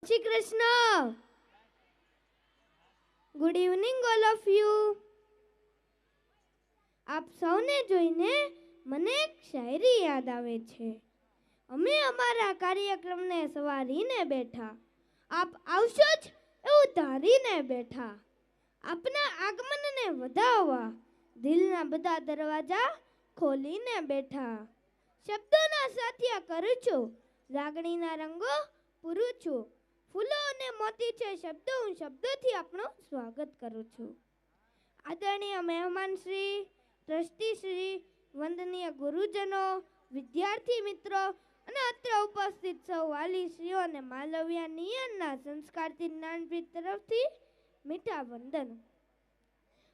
Shri Krishna. Good evening all of you. આપ સૌને જોઈને મને એક શાયરી યાદ આવે છે. અમે અમારા કાર્યક્રમને સવારીને બેઠા, આપ આવશો જ એવું ધારીને બેઠા. આપના આગમનને વધાવવા દિલના બધા દરવાજા ખોલીને બેઠા. શબ્દોના સાથિયા કરું છું, લાગણીના રંગો પૂરું છું. ફૂલો અને મોતી છે શબ્દો, હું શબ્દોથી આપણું સ્વાગત કરું છું. આદરણીય મહેમાન શ્રી, ટ્રસ્ટી શ્રી, વંદનીય ગુરુજનો, વિદ્યાર્થી મિત્રો અને અત્રે ઉપસ્થિત સૌ વાલીશ્રીઓ અને માલવ્યા નિયનના સંસ્કારથી જ્ઞાનપીઠ તરફથી મીઠા વંદન.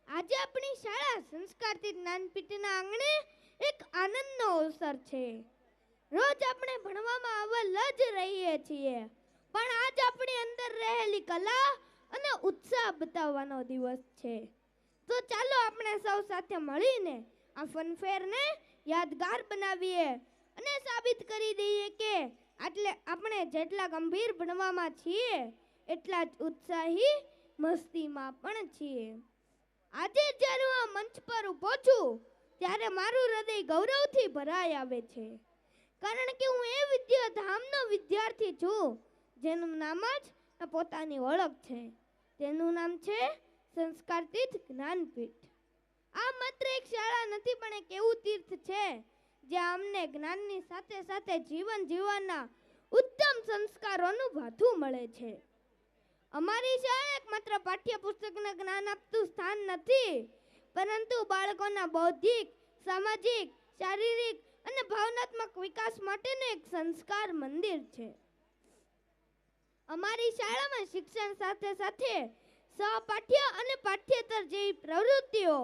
આજે આપણી શાળા સંસ્કારથી જ્ઞાનપીઠના આંગણે એક આનંદનો અવસર છે. રોજ આપણે ભણવામાં અવ્વલ જ રહીએ છીએ, પણ આજ આપણી અંદર રહેલી કલા અને ઉત્સાહ બતાવવાનો દિવસ છે. તો ચાલો આપણે સૌ સાથે મળીને આ ફનફેરને યાદગાર બનાવીએ અને સાબિત કરી દઈએ કે આપણે જેટલા ગંભીર ભણવામાં છીએ એટલા જ ઉત્સાહી મસ્તીમાં પણ છીએ. આજે જ્યારે હું આ મંચ પર ઊભો છું ત્યારે મારું હૃદય ગૌરવથી ભરાઈ આવે છે, કારણ કે હું એ વિદ્યાધામનો વિદ્યાર્થી છું જેનું નામ જ પોતાની ઓળખ છે. તેનું નામ છે સંસ્કારતીર્થ જ્ઞાનપીઠ. આ માત્ર એક શાળા નથી, પણ એક એવું તીર્થ છે જ્યાં અમને જ્ઞાનની સાથે સાથે જીવન જીવવાના ઉત્તમ સંસ્કારોનું ભાથું મળે છે. અમારી શાળા એક માત્ર પાઠ્યપુસ્તકના જ્ઞાન આપતું સ્થાન નથી, પરંતુ બાળકોના બૌદ્ધિક, સામાજિક, શારીરિક અને ભાવનાત્મક વિકાસ માટેનું એક સંસ્કાર મંદિર છે. અમારી શાળામાં શિક્ષણ સાથે સાથે સહપાઠ્ય અને પાઠ્યેતર જેવી પ્રવૃત્તિઓ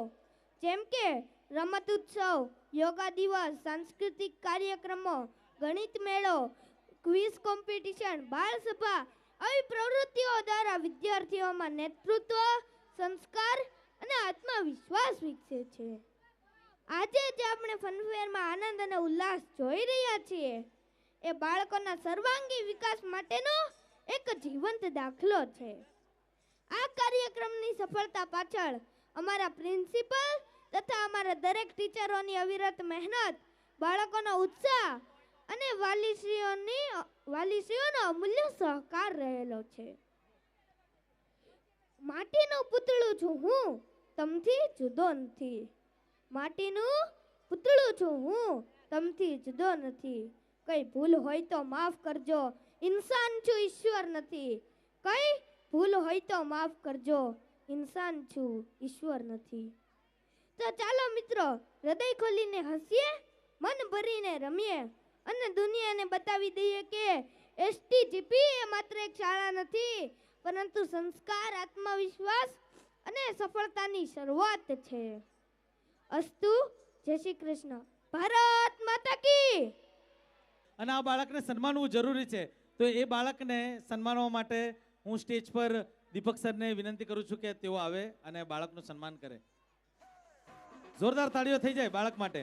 જેમ કે રમત ઉત્સવ, યોગા દિવસ, સાંસ્કૃતિક કાર્યક્રમો, ગણિત મેળો, ક્વિઝ કોમ્પિટિશન, બાળ સભા આવી પ્રવૃત્તિઓ દ્વારા વિદ્યાર્થીઓમાં નેતૃત્વ, સંસ્કાર અને આત્મવિશ્વાસ વિકસે છે. આજે જે આપણે ફનફેરમાં આનંદ અને ઉલ્લાસ જોઈ રહ્યા છીએ એ બાળકોના સર્વાંગી વિકાસ માટેનો એક જીવંત દાખલો છે. આ કાર્યક્રમની સફળતા પાછળ અમારા પ્રિન્સિપલ તથા અમારા દરેક ટીચરોની અવિરત મહેનત, બાળકોનો ઉત્સાહ અને વાલીશ્રીઓનો અમૂલ્ય સહકાર રહેલો છે. માટીનું પૂતળું છું હું, તમથી જુદો નથી. માટીનું પૂતળું છું હું, તમથી જુદો નથી. કઈ ભૂલ હોય તો માફ કરજો, ઇન્સાન છું ઈશ્વર નથી. કઈ ભૂલ હોય તો માફ કરજો, ઇન્સાન છું ઈશ્વર નથી. તો ચાલો મિત્રો, હૃદય ખોલીને હસીએ, મન ભરીને રમીએ અને દુનિયાને બતાવી દઈએ કે એસટીજીપી એ માત્ર એક શાળા નથી, પરંતુ સંસ્કાર, આત્મવિશ્વાસ અને સફળતાની શરૂઆત છે. અસ્તુ. જય શ્રી કૃષ્ણ. ભારત માતા કી. અને આ બાળકને સન્માનવું જરૂરી છે, તો એ બાળકને સન્માનવા માટે હું સ્ટેજ પર દીપક સરને વિનંતી કરું છું કે તેઓ આવે અને બાળકનું સન્માન કરે. જોરદાર તાળીઓ થઈ જાય બાળક માટે.